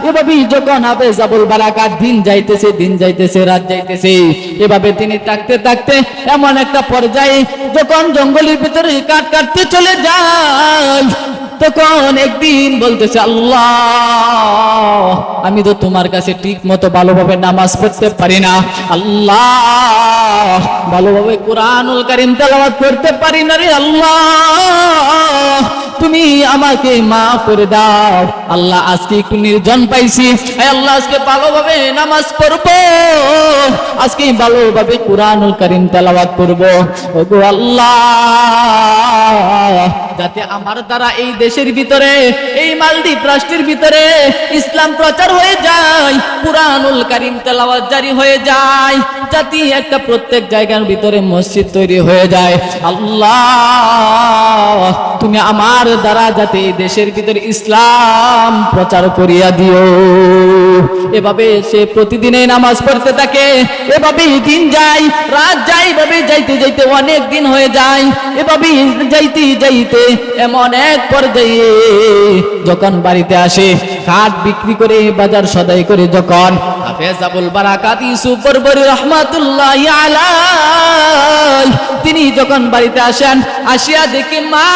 এভাবেই যখন হাফেজ আবুল বারাকাত দিন যাইতেছে রাত যাইতেছে, এভাবে তিনি থাকতে থাকতে এমন একটা পর্যায়ে যখন জঙ্গলের ভিতরে কাঠ কাটতে চলে যায়, তখন একদিন বলতেছে, আল্লাহ আমি তো তোমার কাছে ঠিক মতো ভালোভাবে নামাজ পড়তে পারি না, আল্লাহ ভালোভাবে কুরআনুল কারীম তেলাওয়াত করতে পারি না রে আল্লাহ, তুমি আমাকে মাফ করে দাও। আল্লাহ আজকে একটু নির্জন পাইছি, আল্লাহ আজকে ভালোভাবে নামাজ পড়বো, আজকে ভালোভাবে কুরআনুল কারীম তেলাওয়াত করব। ওগো আল্লাহ, যাতে আমার দ্বারা এই দেশের ভিতরে, এই মালদ্বীপ রাষ্ট্রের ভিতরে ইসলাম প্রচার হয়ে যায়, কুরআনুল কারীম তেলাওয়াত জারি হয়ে যায়, যাতে একটা প্রত্যেক জায়গার ভিতরে মসজিদ তৈরি হয়ে যায়। আল্লাহ তুমি আমার দ্বারা যাতে এই দেশের ভিতরে ইসলাম প্রচার করিয়া দিও। এভাবে সে প্রতিদিনই নামাজ পড়তে থাকে, এভাবেই দিন যায় রাত যায়, এভাবে যাইতে যাইতে অনেক দিন হয়ে যায়, এভাবেই যাইতে যাইতে এমন এক পর্যায়ে যখন বাড়িতে আসে, কাঠ বিক্রি করে বাজার সদাই করে যখন হাফেজ আবুল বারাকাত ইউসুফ বরবরী রাহমাতুল্লাহি আলাইহি তিনি যখন বাড়িতে আসেন, আসিয়া দেখে মা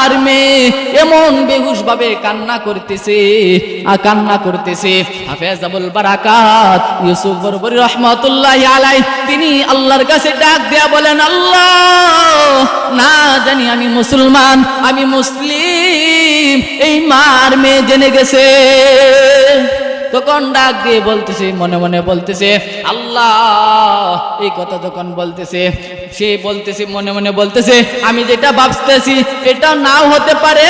আর মেয়ে এমন বেহুশ ভাবে কান্না করতেছে। হাফেজ আবুল বারাকাত ইউসুফ বরবরী রাহমাতুল্লাহি আলাইহি তিনি আল্লাহর কাছে ডাক দেয়া বলেন, আল্লাহ না জানি আমি মুসলমান, আমি মুসলিম, এই মার মেয়ে জেনে গেছে। তখন ডাক দিয়ে বলতেছে, মনে মনে বলতেছে, আল্লাহ এই কথা যখন বলতেছে, সে বলতেছে মনে মনে বলতেছে, আমি যেটা ভাবতেছি এটা নাও হতে পারে।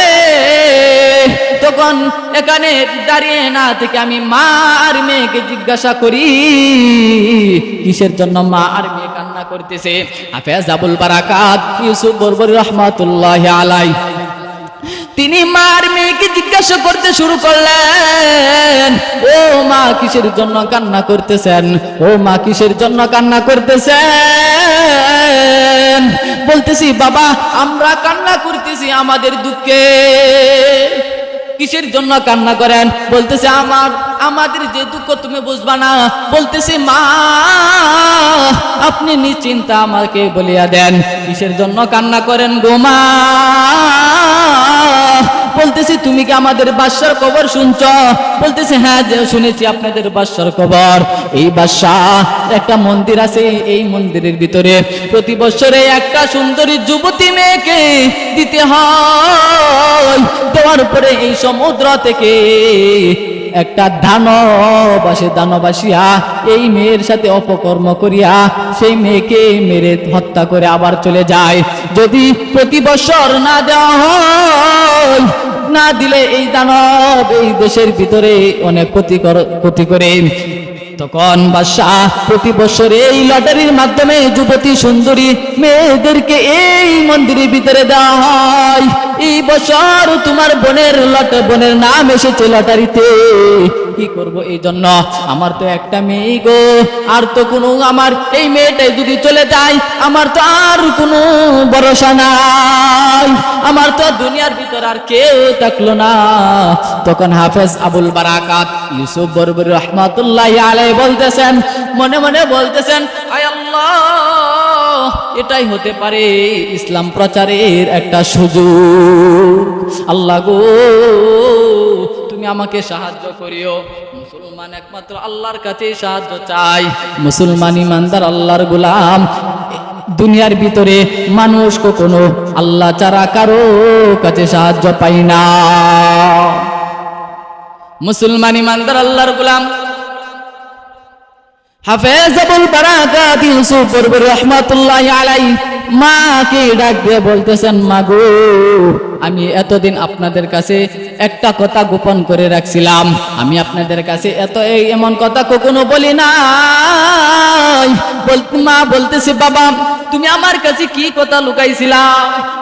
তখন এখানে দাঁড়িয়ে না থেকে আমি মা আর মেয়েকে জিজ্ঞাসা করি, কিসের জন্য মা আর মেয়ে কান্না করতেছে? হাফেজ আবুল বারাকাত ইউসুফ বরবরী রাহমাতুল্লাহি আলাইহি তিনি মার মেয়েকে জিজ্ঞাসা করতে শুরু করলেন, ও মা কিসের জন্য কান্না করতেছেন? ও মা কিসের জন্য কান্না করতেছেন? বলতেছি, বাবা আমরা কান্না করতেছি আমাদের দুঃখে। কিসের জন্য কান্না করেন? বলতেছে, আমাদের যে দুঃখ তুমি বুঝবা না। বলতেছে, মা আপনি নিশ্চিন্তা আমাকে বলিয়া দেন, কিসের জন্য কান্না করেন গো মা? বলতেছি, তুমি কি আমাদের বাদশার খবর শুনছ? বলতেছে, হ্যাঁ শুনেছি আপনাদের বাদশার খবর। এই বাদশাহ একটা মন্দির আছে, এই মন্দিরের ভিতরে প্রতি বছরে একটা সুন্দরী যুবতী মেয়েকে দিতে হয়। দেওয়ার পরে এই সমুদ্র থেকে একটা দানব আসে, দানব আসিয়া এই মেয়ের সাথে অপকর্ম করিয়া সেই মেয়েকে মেরে হত্যা করে আবার চলে যায়। যদি প্রতি বছর না দেওয়া হয়, না দিলে এই দানব এই দেশের ভিতরে অনেক ক্ষতি করে। তখন বাদশাহ প্রতি বছরে এই লটারির মাধ্যমে যুবতী সুন্দরী মেয়েদেরকে এই মন্দিরের ভিতরে দেওয়া হয়। এই বছর তোমার বোনের নাম এসেছে লটারিতে, কি করব? এই জন্য আমার তো একটা মেয়ে গো, আর তো কোনো, আমার এই মেয়েটাই যদি চলে যায় আমার তো আর কোনো ভরসা নাই, আমার তো দুনিয়ার ভিতর আর কেউ থাকলো না। তখন হাফেজ আবুল বারাকাত ইউসুফ বরবরী রাহমাতুল্লাহি আলাইহি বলতেছেন, মনে মনে বলতেছেন, আয় আল্লাহ এটাই হতে পারে ইসলাম প্রচারের একটা সুযোগ। আল্লাহ গো তুমি আমাকে সাহায্য করিও। মুসলমান একমাত্র আল্লাহর কাছে সাহায্য চাই। মুসলমান ইমানদার আল্লাহর গোলাম। দুনিয়ার ভিতরে মানুষ কখনো আল্লাহ ছাড়া কারো কাছে সাহায্য পায় না। মুসলমান ইমানদার আল্লাহর গোলাম হাফেজ আবুল বারাকাত ইউসুফ বরবরী রাহমাতুল্লাহি আলাইহি মাকে ডাক দিয়ে বলতেছেন, মা গো আমি এতদিন আপনাদের কাছে একটা কথা গোপন করে রাখছিলাম, আমি আপনাদের কাছে এমন কথা কখনো বলি নাই। মা বলতেছে, বাবা তুমি আমার কাছে কি কথা লুকাইছিলা?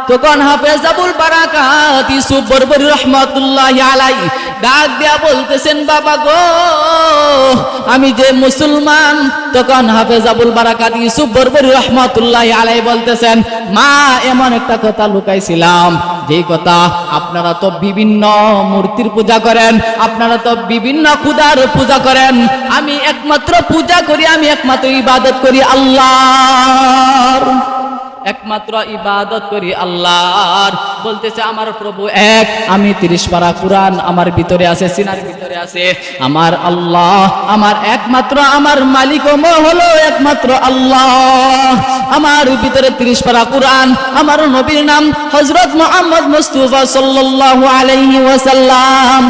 তখন হাফেজ আবুল বারাকাত ইউসুফ বরবরী রহমাতুল্লাহি আলাইহি ডাক দিয়া বলতেছেন, বাবা গো আমি যে মুসলমান। তখন হাফেজ আবুল বারাকাত ইউসুফ বরবরী রহমাতুল্লাহি আলাইহি বলতেছেন, মা এমন একটা কথা লুকাইছিলাম, যেই কথা আপনারা তো বিভিন্ন মূর্তির পূজা করেন, আপনারা তো বিভিন্ন খোদার পূজা করেন, আমি একমাত্র পূজা করি, আমি একমাত্র ইবাদত করি আল্লাহর, একমাত্র ইবাদত করি আল্লাহর। বলতেছে আমার প্রভু এক, আমি 30 পারা কোরআন আমার ভিতরে আছে, সিনার ভিতরে আছে। আমার আল্লাহ, আমার একমাত্র আমার মালিক হলো একমাত্র আল্লাহ। আমার ভিতরে 30 পারা কোরআন, আমার নবীর নাম হযরত মুহাম্মদ মুস্তাফা সাল্লাল্লাহু আলাইহি ওয়াসাল্লাম।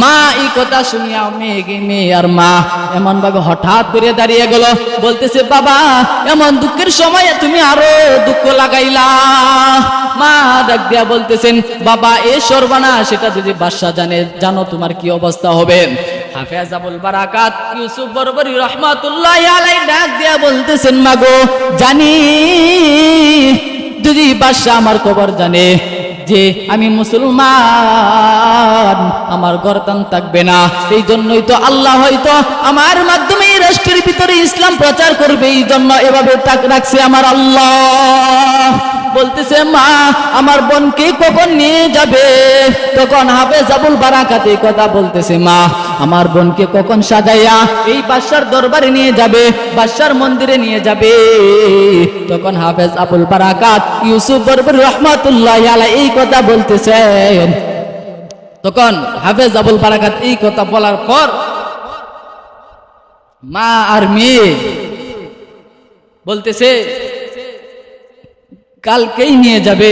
মা এই কথা শুনিয়া মেয়ে আর মা এমন ভাবে হঠাৎ করে দাঁড়িয়ে গেল। বলতেছে, বাবা এমন দুঃখের সময়ে তুমি আরো দুঃখ লাগাইলা। মা ডাক দিয়া বলতেছেন, বাবা এ সর্বনা সেটা যদি বাদশা জানো তোমার কি অবস্থা হবে। হাফেজ আবুল বারাকাত ইউসুফ বরবরী রাহমাতুল্লাহি আলাইহি ডাক দিয়া বলতেছেন, মাগো জানি যদি বাদশা আমার খবর জানে যে আমি মুসলমান, আমার গর্দান থাকবে না। এই জন্যই তো আল্লাহ হয়তো আমার মাধ্যমে এই রাষ্ট্রের ভিতরে ইসলাম প্রচার করবে, এই জন্য এভাবে তাক রাখছে আমার আল্লাহ। বলতেছে, মা আমার বোনকে কখন নিয়ে যাবে? তখন হাফেজ আবুল বারাকাত এই কথা বলতেছে, মা আমার বোনকে কখন সাজাইয়া এই বাদশার দরবারে নিয়ে যাবে, বাদশার মন্দিরে নিয়ে যাবে। তখন হাফেজ আবুল বারাকাত ইউসুফ বরবরী রাহমাতুল্লাহি আলাইহি এই কথা বলতেছেন। তখন হাফেজ আবুল বারাকাত এই কথা বলার পর মা আর মেয়ে বলতেছে কালকেই নিয়ে যাবে।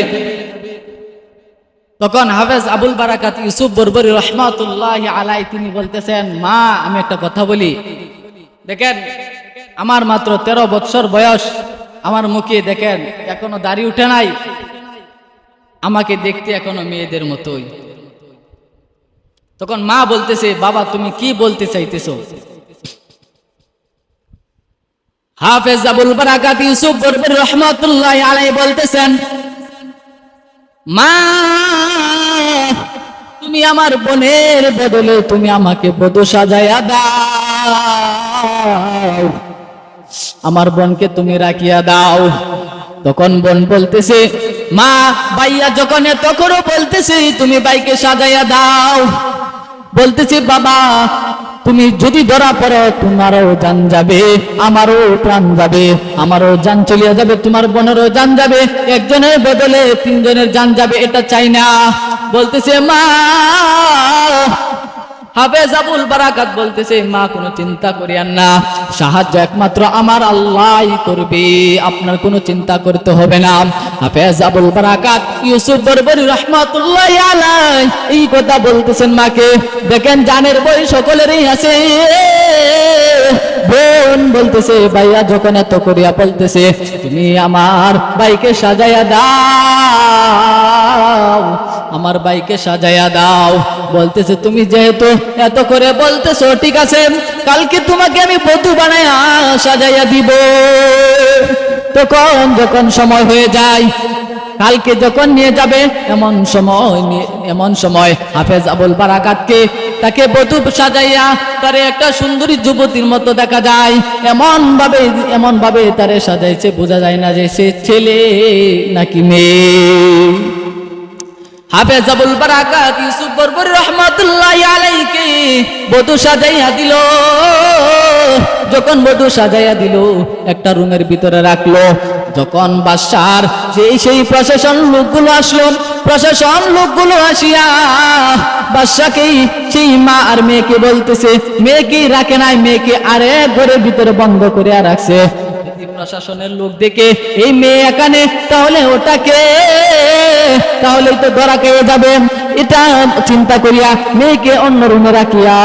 তখন হাফেজ আবুল বারাকাত ইউসুফ বরবরী রাহমাতুল্লাহি আলাইহি তিনি বলতেছেন, মা আমি একটা কথা বলি, দেখেন আমার মাত্র 13 বছর বয়স, আমার মুখে দেখেন এখনো দাড়ি উঠে নাই, আমাকে দেখতে এখনো মেয়েদের মতোই। তখন মা বলতেছে, বাবা তুমি কি বলতে চাইতেছো? হাফেজ আবুল বারাকাত ইউসুফ বরবরী রাহমাতুল্লাহি আলাইহি বলতেছেন, মা তুমি আমার বোনের বদলে তুমি আমাকে বধূ সাজাইয়া দাও, আমার বোনকে তুমি রাখিয়া দাও। তখন বোন বলতেছে, মা ভাইয়া যখন এত করে বলতেছে তুমি ভাইকে সাজাইয়া দাও। বলতেছে, বাবা তুমি যদি ধরা পড়ো তোমারও জান যাবে, আমারও প্রাণ যাবে, আমারও জান চলিয়া যাবে, তোমার বোনেরও জান যাবে, একজনের বদলে 3 জনের জান যাবে, এটা চাই না। বলতেছে, মা হাফেজ আবুল বারাকাত বলতেছে, মা কোনো চিন্তা করিয়েন না, সাহায্য একমাত্র আমার আল্লাহই করবে, আপনার কোনো চিন্তা করতে হবে না। হাফেজ আবুল বারাকাত ইউসুফ বরবরী রাহমাতুল্লাহি আলাইহি এই কথা বলতেছেন মাকে। দেখেন জানের বই সকলেরই আছে। বোন বলতেছে, ভাইয়া যখন এত করিয়া বলতেছে তুমি আমার ভাইকে সাজাইয়া দাও, আমার ভাইকে সাজাইয়া দাও। বলতেছে, তুমি যেহেতু এত করে বলতেছো ঠিক আছে, কালকে তোমাকে আমি বধূ বানায়া সাজাইয়া দিব। তখন যখন সময় হয়ে যায়, কালকে যখন নিয়ে যাবে এমন সময় হাফেজ আবুল বারাকাতকে তাকে বধূ সাজাইয়া তারে একটা সুন্দরী যুবতীর মতো দেখা যায়। এমন ভাবে তারে সাজাইছে, বোঝা যায় না যে সে ছেলে নাকি মেয়ে। হাফেজ আবুল বারাকাত ইউসুফ বরবরী রাহমাতুল্লাহি আলাইহিকে বধূ সাজাইয়া দিল। যখন বধূ সাজাইয়া দিল, একটা রুমের ভিতরে রাখলো। যখন বাদশার সেই প্রশাসন লোকগুলো আসলো, প্রশাসন লোকগুলো আসিয়া বাদশাকেই সেই মা আর মেয়েকে বলতেছে, মেয়েকে রাখে নাই, মেয়েকে আরেক ঘরের ভিতরে বন্ধ করে রাখছে। প্রশাসনের লোক দেখে এই মেয়ে এখানে, তাহলে ওটাকে তাহলে তো ধরা খেয়ে যাবে, এটা চিন্তা করিয়া মেয়েকে অন্য রুমে রাখিয়া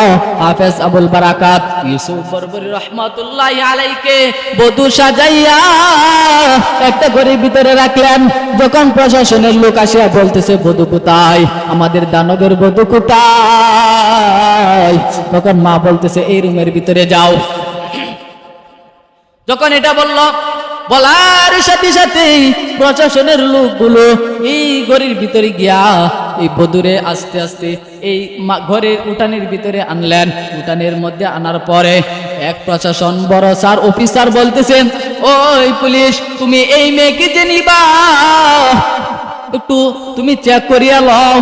হাফেজ আবুল বারাকাত ইউসুফ বরবরী রাহমাতুল্লাহি আলাইহিকে বধূ সাজাইয়া একটা ঘরের ভিতরে রাখলেন। যখন প্রশাসনের লোক আসিয়া বলতেছে, বধূ কোথায়, আমাদের দানবের বধূ কোথায়? তখন মা বলতেছে, এই রুমের ভিতরে যাও। যখন এটা বলল, বলার সাথে সাথে প্রশাসনের লোকগুলো এই ঘরের ভিতরে গিয়া এই বধূরে আস্তে আস্তে এই ঘরের উঠানের ভিতরে আনলেন। উঠানের মধ্যে আনার পরে এক প্রশাসন বড় স্যার অফিসার বলতেছেন, ওই পুলিশ, তুমি এই মেয়েকে যে নিবা একটু তুমি চেক করিয়া লও।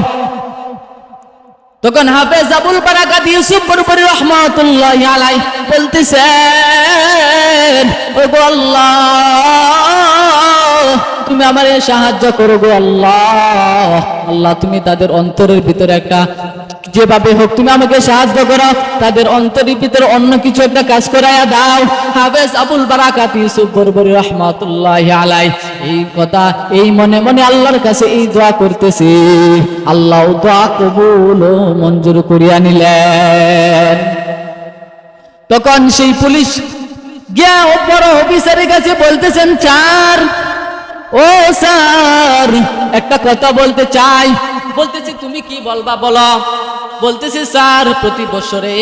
তখন হাফেজ আবুল বারাকাত ইউসুফ বরবরী রাহমাতুল্লাহি আলাইহি বলতেছেন, ও গো আল্লাহ, তুমি আমারে সাহায্য করো গো আল্লাহ। আল্লাহ, তুমি তাদের অন্তরের ভিতরে একটা, যেভাবে হোক তুমি আমাকে সাহায্য করো, তাদের অন্তরের ভিতরে অন্য কিছু একটা কাজ করাইয়া দাও। হাফেজ আবুল বারাকাত ইউসুফ বরবরী রাহমাতুল্লাহি আলাইহি এই কথা এই মনে মনে আল্লাহর কাছে এই দোয়া করতেছে। আল্লাহ দোয়া কবুল ও মঞ্জুর করিয়া নিলেন। তখন সেই পুলিশ গিয়া বড় অফিসারের কাছে বলতেছেন, স্যার, ও স্যার, একটা কথা বলতে চাই। বলতেছি, তুমি কি বলবা বলো। বলতেছে, স্যার, প্রতি বছরে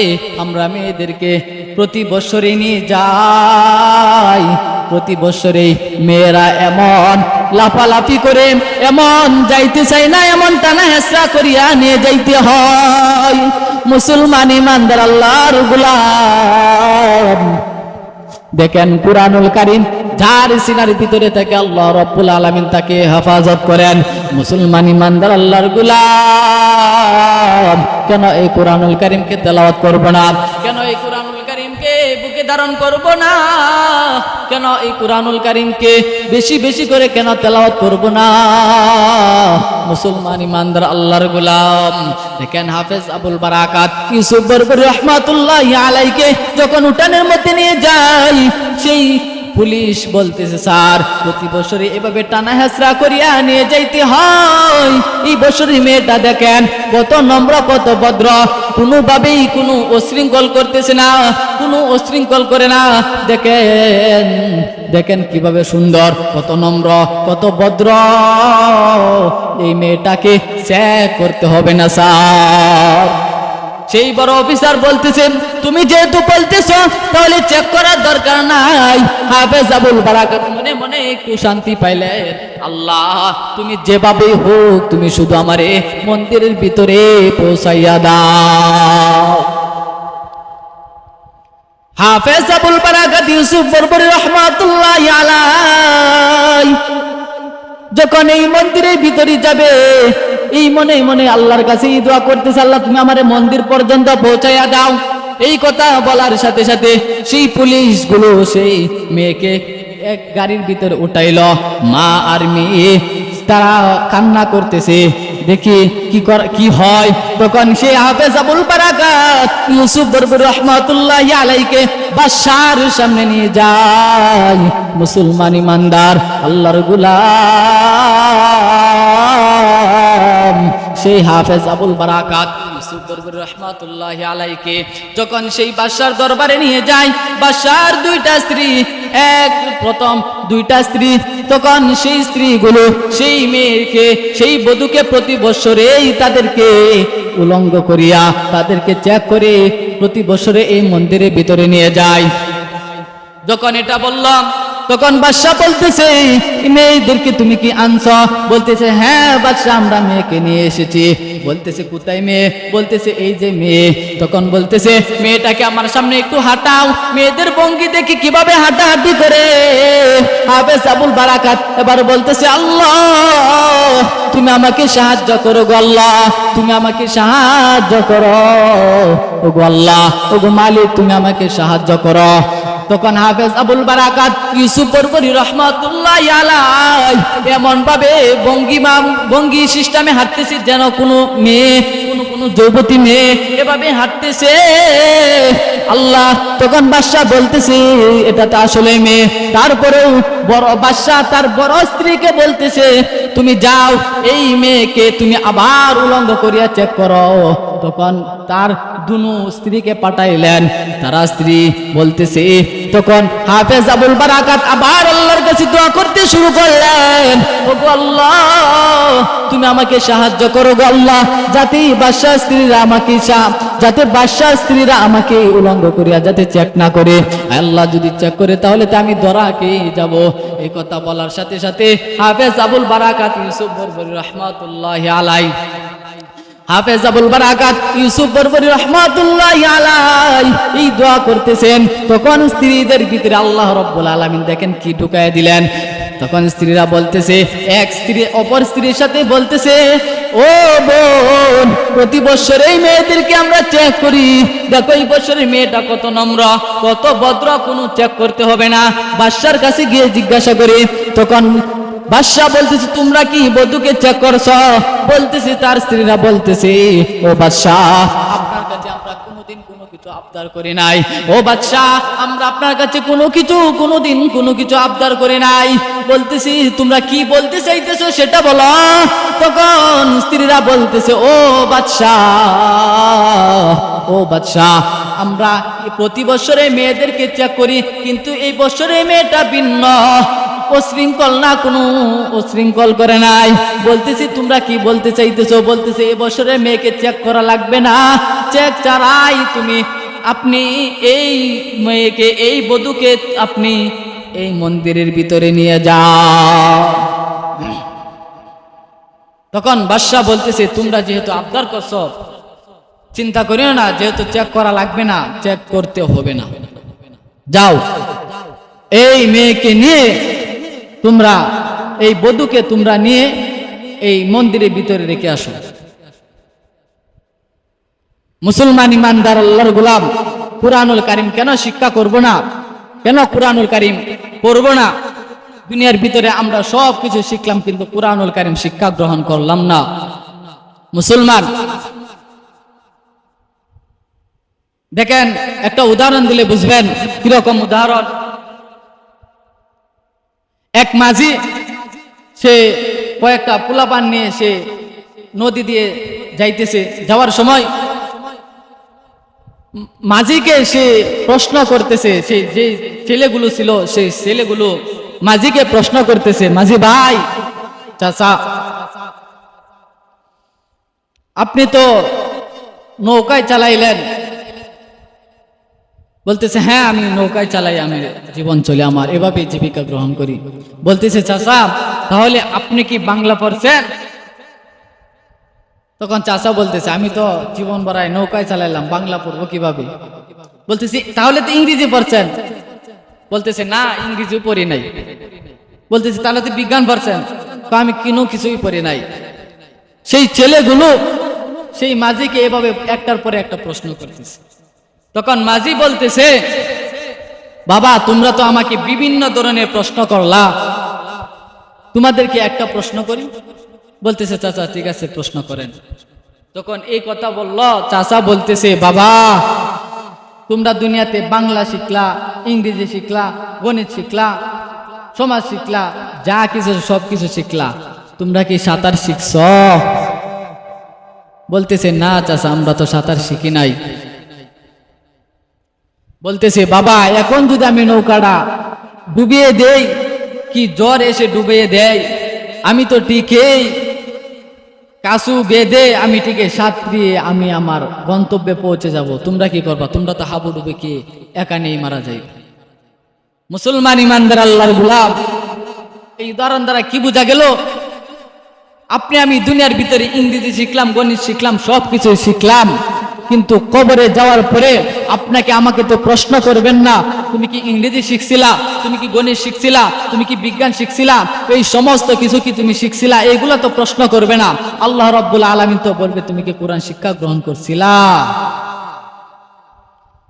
আমরা মেয়েদেরকে প্রতি বছরে নিয়ে যাই, প্রতি বছরে মেয়েরা এমন লাফালাফি করে, এমন যাইতে চাই না, এমন টানা হেসরা করিয়া নিয়ে যাইতে হয়। মুসলমান ইমানদার আল্লাহর গোলাম, দেখেন কুরআনুল কারীম যার সিনার ভিতরে থেকে আল্লাহ রাব্বুল আলামিন তাকে হেফাজত করেন। মুসলমান ইমানদার আল্লাহর গোলাম, কেন এই কুরআনুল কারীমকে তেলাওয়াত করব না? কেন এই কুরআনুল কারীমকে বুকে ধারণ করব না? কেন এই কুরআনুল কারীমকে বেশি বেশি করে কেন তেলাওয়াত করব না? মুসলমান ইমানদার আল্লাহর গোলাম, দেখেন হাফেজ আবুল বারাকাত ইউসুফ বরবরী রাহমাতুল্লাহি আলাইহিকে যখন উঠানের মধ্যে নিয়ে যায়, সেই পুলিশ বলতেছে, স্যার, প্রতি বছরে এভাবে টানা হেসরা করিয়া নিয়ে যাইতে হয়। এই বছরের মেয়েটা দেখেন কত নম্র, কত ভদ্র, কোনোভাবেই কোনো অশৃঙ্খল করতেছে না, কোনো অশৃঙ্খল করে না। দেখেন দেখেন কিভাবে সুন্দর, কত নম্র, কত ভদ্র। এই মেয়েটাকে চেক করতে হবে না স্যার? সেই বড় অফিসার বলতেছেন, তুমি যেহেতু বলতেছ তাহলে চেক করার দরকার নাই। হাফেজ আবুল বারাকাত মনে মনে একটু শান্তি পাইলেন। আল্লাহ, তুমি যেভাবে হোক তুমি শুধু আমারে মন্দিরের ভিতরে পৌঁছাইয়া দাও। হাফেজ আবুল বারাকাত ইউসুফ বরবরী রাহমাতুল্লাহি আলাইহি যখন এই মন্দিরের ভিতরে যাবে, এই মনে মনে আল্লাহর কাছে দোয়া করতেছে, আল্লাহ, তুমি আমারে মন্দির পর্যন্ত পৌঁছাইয়া দাও। এই কথা বলার সাথে সাথে সেই পুলিশগুলো সেই মেয়েকে এক গাড়ির ভিতরে উঠাইল। মা আর মেয়ে তারা কান্না করতেছে, দেখি কি হয়। তখন সেই হাফেজ আবুল বারাকাত ইউসুফ বরবরী রাহমাতুল্লাহি আলাইহিকে বাদশার সামনে নিয়ে যায়। মুসলমান ইমানদার আল্লাহর গোলাম, সেই হাফেজ আবুল বারাকাত ইউসুফ বরবরী রাহমাতুল্লাহি আলাইহিকে যখন সেই বাদশার দরবারে নিয়ে যায়, বাদশার দুইটা স্ত্রী, এক প্রথম দুইটা স্ত্রী, তখন সেই স্ত্রীগুলো সেই মেয়েকে, সেই বধূকে প্রতি বছরেই তাদেরকে উলঙ্গ করিয়া, তাদেরকে চেক করে প্রতি বছরে এই মন্দিরের ভিতরে নিয়ে যায়। যখন এটা বললাম তখন বাদশা বলতেছে, মেয়েদেরকে তুমি কি আনছ? বলতেছে, হ্যাঁ বাদশা, আমরা মেয়েকে নিয়ে এসেছি। বলতেছে, কোথায় মেয়ে? বলতেছে, এই যে মেয়ে। তখন বলতেছে, মেয়েটাকে আমার সামনে একটু হাঁটাও, মেয়েদের ভঙ্গি দেখি কিভাবে হাঁটাহাঁটি করে। হাফেজ আবুল বারাকাত এবার বলতেছে, আল্লাহ, তুমি আমাকে সাহায্য করো গো আল্লাহ, তুমি আমাকে সাহায্য করো ও গো আল্লাহ, ও গো মালিক, তুমি আমাকে সাহায্য করো। তখন হাফেজ আবুল বারাকাত ইউসুফ বরবরী রাহমাতুল্লাহি আলাইহি এমন ভাবে ভঙ্গি সিস্টেমে হাঁটতেছে যেন কোনো মেয়ে, কোনো যুবতী মেয়ে এভাবে হাঁটতেছে। আল্লাহ, তখন বাদশা বলতেছে, এটা তো আসলে মেয়ে। তারপরেও বড় বাদশা তার বড় স্ত্রীকে বলতেছে, তুমি যাও, এই মেয়েকে তুমি আবার উলঙ্গ করিয়া চেক করো। তখন তার দুনো স্ত্রীকে পাঠাইলেন। তারা স্ত্রী বলতেছে, তখন হাফেজ আবুল বারাকাত আবার আল্লাহর কাছে দোয়া করতে শুরু করলেন, ও গো আল্লাহ, তুমি আমাকে সাহায্য করো গো আল্লাহ, যাতে বাদশার স্ত্রীরা আমাকে উলঙ্গ করিয়া যাতে চেক না করে। আল্লাহ, যদি চেক করে তাহলে তো আমি ধরা খেয়ে যাব। এই কথা বলার সাথে সাথে হাফেজ আবুল বারাকাত ইউসুফ বরবরী রাহমাতুল্লাহি আলাইহি, হাফেজ আবুল বারাকাত ইউসুফ বরবরী রাহমাতুল্লাহি আলাইহি এই দোয়া করতেছেন। তখন স্ত্রীদের ভিতরে আল্লাহ রাব্বুল আলামিন দেখেন কি ঢুকায় দিলেন। তখন স্ত্রীরা বলতেছে, এক স্ত্রী অপর স্ত্রীর সাথে বলতেছে, ও বোন, প্রতি বছর এই মেয়েদেরকে আমরা চেক করি, দেখো এই বছরের মেয়েটা কত নম্র, কত ভদ্র, কোনো চেক করতে হবে না, বাদশার কাছে গিয়ে জিজ্ঞাসা করি। তখন বাদশা বলতেছে, তোমরা কি বধূকে চেক করছো? বলতেছে, তার স্ত্রীরা বলতেছে, ও বাদশা, আপনার কাছে আমরা কোনোদিন কোনো কিছু আবদার করি নাই। ও বাদশা, আমরা আপনার কাছে কোনোদিন কোনো কিছু আবদার করি নাই। বলতেছি, তোমরা কি বলতে চাইতেছো সেটা বলো। তখন স্ত্রীরা বলতেছে, ও বাদশা, আমরা প্রতি বছরে মেয়েদেরকে চেক করি, কিন্তু এই বছরে মেয়েটা ভিন্ন, অশৃঙ্খল না, কোনো অশৃঙ্খল করে নাই। বলতেছি, তোমরা কি বলতে চাইতেছো? বলতেছে, এ বছরে মেয়েকে চেক করা লাগবে না, চেক ছাড়াই আপনি এই মেয়েকে, এই বধূকে আপনি এই মন্দিরের ভিতরে নিয়ে যাও। তখন বাদশা বলতেছে, তোমরা যেহেতু আবদার করছো, চিন্তা করিও না, যেহেতু চেক করা লাগবে না, চেক করতে হবে না, যাও এই মেয়েকে নিয়ে তোমরা, এই বধূকে তোমরা নিয়ে এই মন্দিরের ভিতরে রেখে আসো। মুসলমান ইমানদার আল্লাহর গোলাম, কুরআনুল কারীম কেন শিক্ষা করব না? কেন কুরআনুল কারীম পড়ব না? দুনিয়ার ভিতরে আমরা সব কিছু শিখলাম, কিন্তু কুরআনুল কারীম শিক্ষা গ্রহণ করলাম না। মুসলমান, দেখেন একটা উদাহরণ দিলে বুঝবেন কিরকম উদাহরণ। এক মাঝি, সে কয়েকটা পোলাপান নিয়ে সে নদী দিয়ে যাইতেছে। যাওয়ার সময় মাঝিকে সে প্রশ্ন করতেছে, সে যে ছেলেগুলো ছিল সেই ছেলেগুলো মাঝিকে প্রশ্ন করতেছে, মাঝি ভাই, চাচা, আপনি তো নৌকায় চালাইলেন। বলতেছে, হ্যাঁ আমি নৌকায় চালাই, আমি জীবন চলে, আমার এভাবে জীবিকা গ্রহণ করি। বলতেছে, চাচা, তাহলে আপনি কি বাংলা পড়ছেন? তখন চাচা বলতেছে, আমি তো জীবন ভরায় নৌকায় চালাইলাম, বাংলা পড়বো কিভাবে? বলতেছি, তাহলে তো ইংরেজি পড়ছেন? বলতেছে, না, ইংরেজিও পড়ি নাই। বলতেছে, তাহলে তো বিজ্ঞান পড়ছেন? আমি কোনো কিছুই পড়ি নাই। সেই ছেলেগুলো সেই মাঝিকে এভাবে একটার পরে একটা প্রশ্ন করতেছে। তখন মাঝি বলতেছে, বাবা, তোমরা তো আমাকে বিভিন্ন ধরনের প্রশ্ন করলা, তোমাদেরকে একটা প্রশ্ন করি। বলতেছে, চাচা ঠিক আছে, প্রশ্ন করেন। তখন এই কথা বলল, চাচা বলতেছে, বাবা, তোমরা দুনিয়াতে বাংলা শিখলা, ইংরেজি শিখলা, গণিত শিখলা, সমাজ শিখলা, যা কিছু সব কিছু শিখলা, তোমরা কি সাঁতার শিখছ? বলতেছে, না চাচা, আমরা তো সাঁতার শিখি নাই। বলতেছে, বাবা, এখন যদি আমি নৌকাটা ডুবিয়ে দেই, কি জ্বর এসে ডুবিয়ে দেয়, আমি তো ঠিকই কাসু বেঁধে আমি ঠিকই সাঁতরিয়ে আমি আমার গন্তব্যে পৌঁছে যাব। তোমরা কি করবা? তোমরা তো হাবু ডুবে কি একা নেই, মারা যাই। মুসলমান ইমানদার আল্লাহর গোলাম, এই উদাহরণ দ্বারা কি বোঝা গেল? আপনি আমি দুনিয়ার ভিতরে ইংরেজি শিখলাম, গণিত শিখলাম, সব কিছু শিখলাম, কিন্তু কবরে যাওয়ার পরে আপনাকে আমাকে তো প্রশ্ন করবেন না, তুমি কি ইংরেজি শিখছিলা, তুমি কি গণিত শিখছিলা, তুমি কি বিজ্ঞান শিখছিলা, এই সমস্ত কিছু কি তুমি শিখছিলা? এইগুলা তো প্রশ্ন করবে না। আল্লাহ রাব্বুল আলামিন তো বলবে, তুমি কি কোরআন শিক্ষা গ্রহণ করছিলা?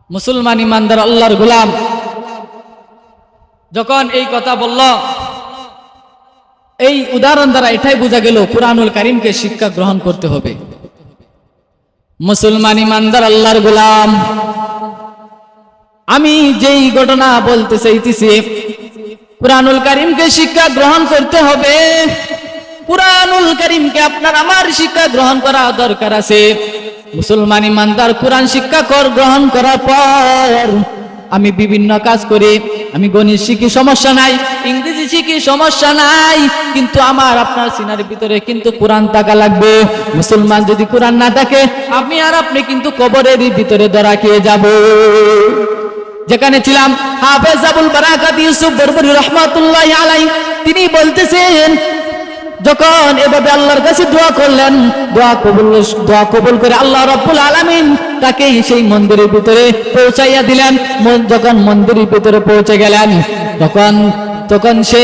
মুসলমান ইমানদার আল্লাহর গোলাম যখন এই কথা বলল, এই উদাহরণ দ্বারা এটাই বোঝা গেল কুরআনুল কারীমকে শিক্ষা গ্রহণ করতে হবে। মুসলমান ইমানদার আল্লাহর গোলাম, আমি যেই ঘটনা বলতে চাইতেছি, কুরআনুল কারীমকে শিক্ষা গ্রহণ করতে হবে। কুরআনুল কারীমকে আপনার আমার শিক্ষা গ্রহণ করা দরকার আছে। মুসলমান ইমানদার কোরআন শিক্ষা গ্রহণ করার পর আমি বিভিন্ন কাজ করি, আমি গণিত শিখি, সমস্যা নাই, ইংরেজি শিখি, সমস্যা নাই, কিন্তু আমার আপনার সিনার ভিতরে কিন্তু কোরআন থাকা লাগবে। মুসলমান যদি কোরআন না থাকে, আমি আর আপনি কিন্তু কবরের ভিতরে ধরা খেয়ে যাব। যেখানে ছিলাম, হাফেজ আবুল বারাকাত ইউসুফ বরবরী রাহমাতুল্লাহি আলাইহি তিনি বলতেছেন, যখন এভাবে আল্লাহর কাছে দোয়া করলেন, দোয়া কবুল করে আল্লাহ রাব্বুল আলামিন তাকে সেই মন্দিরের ভিতরে পৌঁছাইয়া দিলেন। যখন মন্দিরের ভিতরে পৌঁছে গেলেন, তখন সে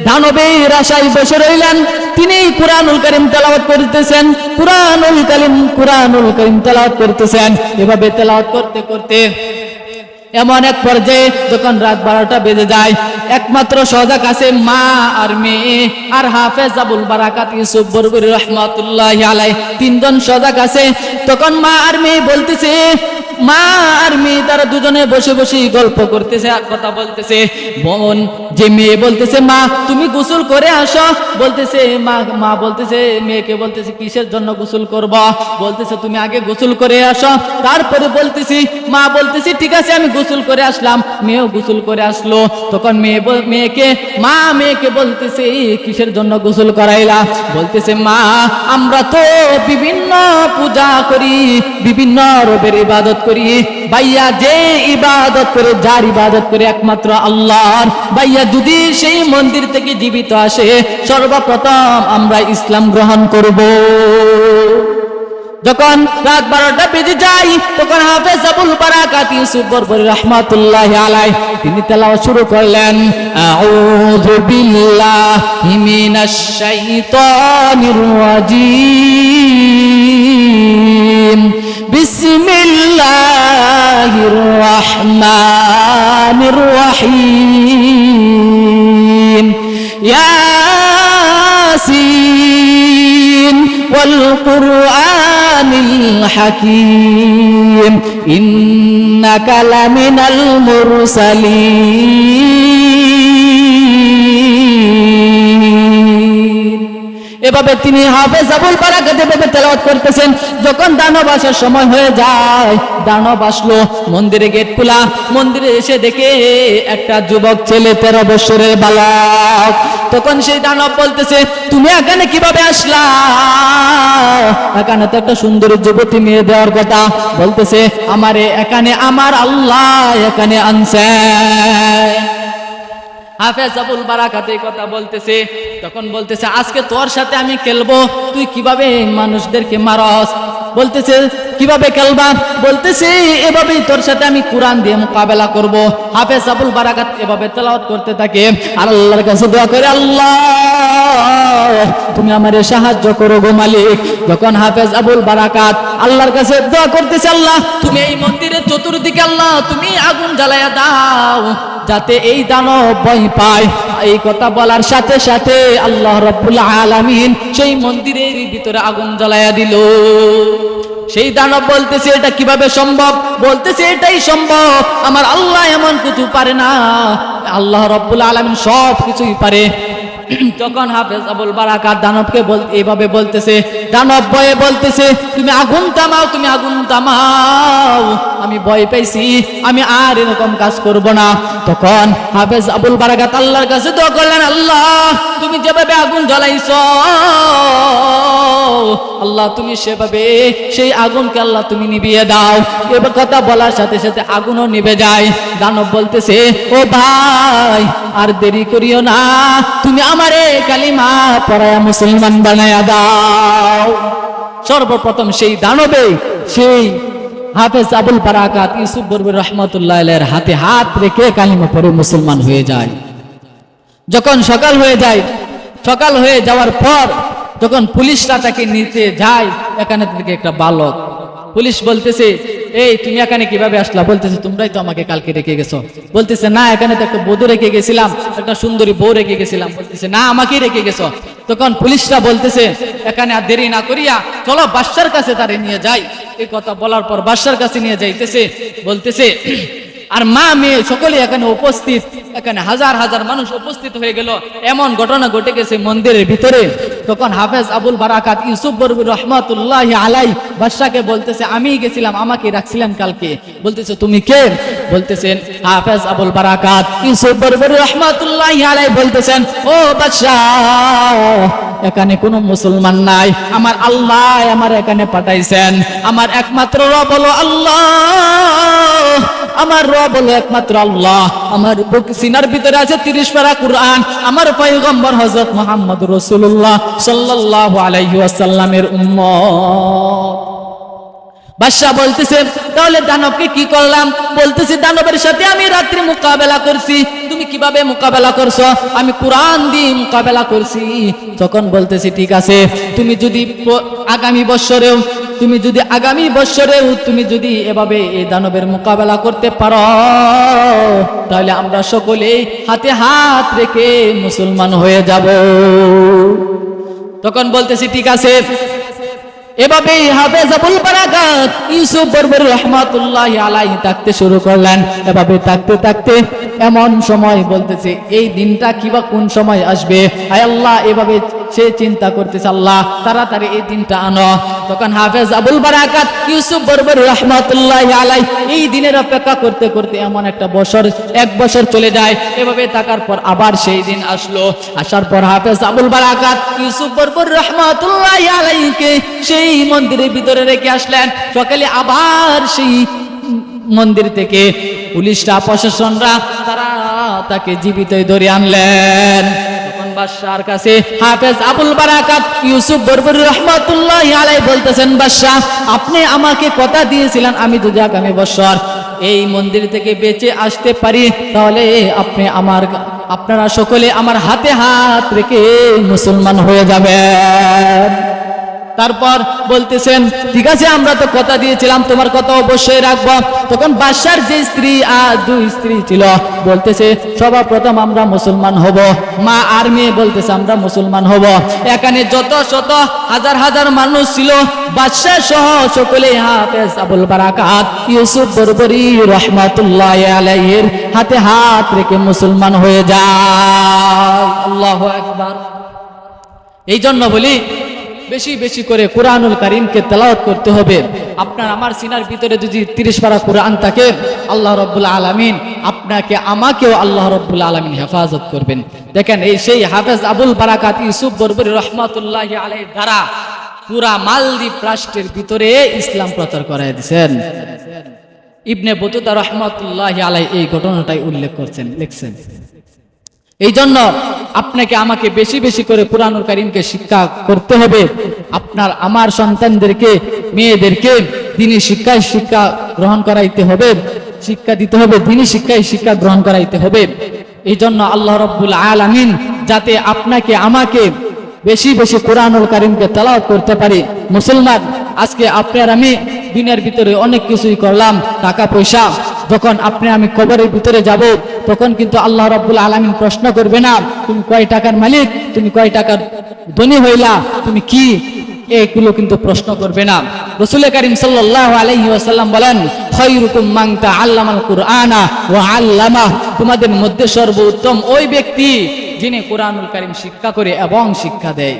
দানবের আশায় বসে রইলেন। তিনি কুরআনুল কারীম তেলাওয়াত করতেছেন, কুরআনুল কারীম তেলাওয়াত করতেছেন। এভাবে তেলাওয়াত করতে করতে এমন এক পর্যায়ে যখন রাত 12টা বেজে যায়, একমাত্র সজাগ আছে মা আর মেয়ে আর হাফেজ আবুল বারাকাত ইউসুফ বরবরী রাহমাতুল্লাহি আলাইহি, তিনজন সজাগ আছে। তখন মা আর মেয়ে বলতেছে, মা আর মেয়ে তারা দুজনে বসে বসে গল্প করতেছে, কথা বলতেছে। বোন যে মেয়ে বলতেছে, মা তুমি গোসল করে আসো। বলতেছে মা বলতেছে মেয়েকে, বলতেছে কিসের জন্য গোসল করব? বলতেছে তুমি আগে গোসল করে আসো, তারপরে বলতেছি। মা বলতেছি ঠিক আছে আমি গোসল করে আসলাম। মেয়েও গোসল করে আসলো। তখন মেয়েকে বলতেছে কিসের জন্য গোসল করাইলা? বলতেছে মা আমরা তো বিভিন্ন পূজা করি, বিভিন্ন রবের ইবাদত করি। ভাইয়া যে ইবাদত করে, যার ইবাদত করে একমাত্র আল্লাহর, ভাইয়া যদি সেই মন্দির থেকে জীবিত আসে, সর্বপ্রথম আমরা ইসলাম গ্রহণ করব। যখন রাত 12টা বেজে যায়, তখন হাফেজ আবুল বারাকাত ইউসুফ বরবরী রাহমাতুল্লাহি আলাইহি তিনি তেলাওয়াত শুরু করলেন, আউযু বিল্লাহি মিনাশ শাইতানির রাজীম, বিসমিল্লাহির রাহমানির রহিম, ইয়াসিন ওয়াল কুরআনিল হাকীম, ইন্নাকা লামিনাল মুরসালিন। এভাবে তিনি হাফেজ আবুল বারাকাত এভাবে তেলাওয়াত করতেছেন। যখন দানব আসার সময় হয়ে যায়, দানব আসলো, মন্দিরে গেট খোলা। মন্দিরে এসে দেখে একটা যুবক ছেলে, 13 বছরের বালক। তখন সেই দানব বলতেছে তুমি এখানে কিভাবে আসলা? এখানে তো একটা সুন্দরী যুবতী মেয়ে দেওয়ার কথা। বলতেছে আমারে এখানে আমার আল্লাহ এখানে আনছে। হাফেজ আবুল বারাকাত এই কথা বলতেছে। তখন বলতেছে আজকে তোর সাথে আমি খেলবো, তুই কিভাবে মানুষদেরকে মারস? বলতেছে কিভাবে খেলবা? বলতেছে এভাবেই তোর সাথে আমি কোরআন দিয়ে মোকাবেলা করব। হাফেজ আবুল বারাকাত এভাবে তেলাওয়াত করতে থাকে আর আল্লাহর কাছে দোয়া করে, আল্লাহ তুমি আমারে সাহায্য করো গো মালিক। যখন হাফেজ আবুল বারাকাত আল্লাহর কাছে দোয়া করতেছে, আল্লাহ তুমি এই মন্দিরের চতুর্দিকে আল্লাহ তুমি আগুন জ্বালায়া দাও, যাতে এই দানব ভয় পায়। এই কথা বলার সাথে সাথে আল্লাহ রাব্বুল আলামিন সেই মন্দিরের ভিতরে আগুন জ্বালায়া দিল। সেই দানব বলতেছে এটা কিভাবে সম্ভব? বলতেছে এটাই সম্ভব, আমার আল্লাহ এমন কিছু পারে না, আল্লাহ রাব্বুল আলামিন সব কিছুই পারে। তখন হাফেজ আবুল বারাকাত দানবকে এইভাবে বলতেছে, দানব ভয়ে বলতেছে তুমি আগুন থামাও, তুমি আগুন থামাও, আমি ভয় পেয়েছি, আমি আর এরকম কাজ করব না। তখন হাফেজ আবুল বারাকাত আল্লাহর কাছে দোয়া করলেন, আল্লাহ তুমি যেভাবে আগুন জ্বালাইছো, আল্লাহ তুমি সেভাবে সেই আগুনকে আল্লাহ তুমি নিভিয়ে দাও। এবার কথা বলার সাথে সাথে আগুনও নিভে যায়। দানব বলতেছে ও ভাই আর দেরি করিও না, তুমি আমারে কালিমা পড়ায়া মুসলমান বানায়া দাও। সর্বপ্রথম সেই দানবে সেই হাফেজ আবুল বারাকাত ইউসুফ বরবরী রাহমাতুল্লাহি আলাইহির হাতে হাত রেখে কালিমা পড়ে মুসলমান হয়ে যায়। যখন সকাল হয়ে যায়, সকাল হয়ে যাওয়ার পর যখন পুলিশরা তাকে নিতে যায়, এখানে থেকে একটা বালক, পুলিশ বলতেছে এই তুমি এখানে কিভাবে আসলা? বলতেছে তোমরাই তো আমাকে কালকে রেখে গেছো। বলতেছে না এখানে তো একটা বধূ রেখে গেছিলাম, একটা সুন্দরী বউ রেখে গেছিলাম। বলতেছে না আমাকেই রেখে গেছো। তখন পুলিশরা বলতেছে এখানে আর দেরি না করিয়া চলো বাদশার কাছে তারে নিয়ে যাই। এই কথা বলার পর বাদশার কাছে নিয়ে যাইতেছে, বলতেছে আর মা মেয়ে সকলে এখানে উপস্থিত, এখানে হাজার হাজার মানুষ উপস্থিত হয়ে গেল। এমন ঘটনা ঘটে গেছে মন্দিরের ভিতরে। তখন হাফেজ আবুল বারাকাত ইউসুফ বরবরী রাহমাতুল্লাহি আলাইহি বাদশাকে বলতেছে আমি গেছিলাম, আমাকে রাখছিলেন কালকে। বলতেছে তুমি কে? বলতেছেন হাফেজ আবুল বারাকাত ইউসুফ বরবরী রাহমাতুল্লাহি আলাইহি বলতেছেন ও বাদশা এখানে কোনো মুসলমান নাই, আমার আল্লাহ আমার এখানে পাঠাইছেন। আমার একমাত্র রব হলো আল্লাহ, আমার রব বলো একমাত্র আল্লাহ। আমার বুক সিনার ভিতরে আছে 30 পারা কোরআন, আমার পয়গম্বর হযরত মুহাম্মদ রাসূলুল্লাহ সাল্লাল্লাহু আলাইহি ওয়াসাল্লামের উম্মত। বাদশা বলতেছে তাহলে দানবকে কি করলাম? বলতেছে দানবের সাথে আমি রাত্রি মোকাবেলা করছি। তুমি কিভাবে মোকাবেলা করছো? আমি কোরআন দিয়ে মোকাবেলা করছি। তখন বলতেছি ঠিক আছে, তুমি যদি আগামী বৎসরেও তুমি যদি এভাবে এই দানবের মোকাবেলা করতে পারো, তাহলে আমরা সকলেই হাতে হাত রেখে মুসলমান হয়ে যাব। তখন বলতেছি ঠিক আছে। এভাবেই হাফেজ আবুল বারাকাত ইউসুফ বরবরী রাহমাতুল্লাহি আলাইহি থাকতে শুরু করলেন। এভাবে থাকতে থাকতে এমন সময় বলতেছে এই দিনটা কিবা কোন সময় আসবে, আয় আল্লাহ। এভাবে সে চিন্তা করতেছে, আল্লাহ তাড়াতাড়ি এই দিনটা আনো। তখন হাফেজ আবুল বারাকাত ইউসুফ বরবরী রাহমাতুল্লাহি আলাইহি এই দিনের অপেক্ষা করতে করতে এমন একটা এক বছর চলে যায়। এভাবে থাকার পর আবার সেই দিন আসলো। আসার পর হাফেজ আবুল বারাকাত ইউসুফ বরবরী রাহমাতুল্লাহি আলাইহিকে সেই মন্দিরের ভিতরে রেখে আসলেন। সকালে আবার সেই মন্দির থেকে পুলিশরা, প্রশাসনরা তারা তাকে জীবিতই ধরে আনলেন। তখন বাদশার কাছে হাফেজ আবুল বারাকাত ইউসুফ বরবরী রাহমাতুল্লাহি আলাইহি বলতেছেন, বাদশাহ আপনি আমাকে কথা দিয়েছিলেন আমি যদি আগামী বছর এই মন্দির থেকে বেঁচে আসতে পারি, তাহলে আপনারা সকলে আমার হাতে হাত রেখে মুসলমান হয়ে যাবেন। তারপর বলতেছেন ঠিক আছে, আমরা তো কথা দিয়েছিলাম, তোমার কথা অবশ্যই রাখবো। তখন বাদশার যে স্ত্রী আর 2 স্ত্রী ছিল বলতেছে সর্বপ্রথম আমরা মুসলমান হব। মা আর মেয়ে বলতেছে আমরা মুসলমান হব। এখানে যত শত হাজার হাজার মানুষ ছিল, বাদশা সহ সকলে হাফেজ আবুল বারাকাত ইউসুফ বরবরী রাহমাতুল্লাহি আলাইহির হাতে হাত রেখে মুসলমান হয়ে যায়। আল্লাহু আকবার। এই জন্য বলি বেশি বেশি করে কোরআনুল কারীমকে তেলাওয়াত করতে হবে। আপনার আমার সিনার ভিতরে যদি 30 পারা কোরআন থাকে, আল্লাহ রাব্বুল আলামিন আপনাকে আমাকেও আল্লাহ রাব্বুল আলামিন হেফাজত করবেন। দেখেন এই সেই হাফেজ আবুল বারাকাত ইউসুফ বরবরী রাহমাতুল্লাহি আলাইহি দ্বারা পুরা মালদ্বীপ রাষ্ট্রের ভিতরে ইসলাম প্রচার করায় দিয়েছেন। ইবনে বতুতা রাহমাতুল্লাহি আলাইহি এই ঘটনাটাই উল্লেখ করছেন, লিখছেন। এই জন্য আপনাকে আমাকে বেশি বেশি করে কোরআনুল কারীমকে শিক্ষা করতে হবে। আপনার আমার সন্তানদেরকে, মেয়েদেরকে দ্বীনি শিক্ষা গ্রহণ করাইতে হবে, শিক্ষা দিতে হবে, দ্বীনি শিক্ষা গ্রহণ করাইতে হবে। এই জন্য আল্লাহ রাব্বুল আলামিন যাতে আপনাকে আমাকে বেশি বেশি কোরআনুল কারীমকে তেলাওয়াত করতে পারি। মুসলমান আজকে আপনার আমি দুনিয়ার ভিতরে অনেক কিছুই করলাম, টাকা পয়সা, যখন আপনি আমি কবরের ভিতরে যাব তখন কিন্তু আল্লাহ রাব্বুল আলামিন প্রশ্ন করবে না তুমি কয় টাকার মালিক, তুমি কয় টাকার ধনী হইলা, তুমি কি, এগুলো কিন্তু প্রশ্ন করবে না। রাসূল কারীম সাল্লাল্লাহু আলাইহি ওয়াসাল্লাম বলেন খায়রুকুম মান তাআল্লামাল কুরআনা ওয়া আল্লামা, তোমাদের মধ্যে সর্বোত্তম ওই ব্যক্তি যিনি কোরআনুল কারীম শিক্ষা করে এবং শিক্ষা দেয়।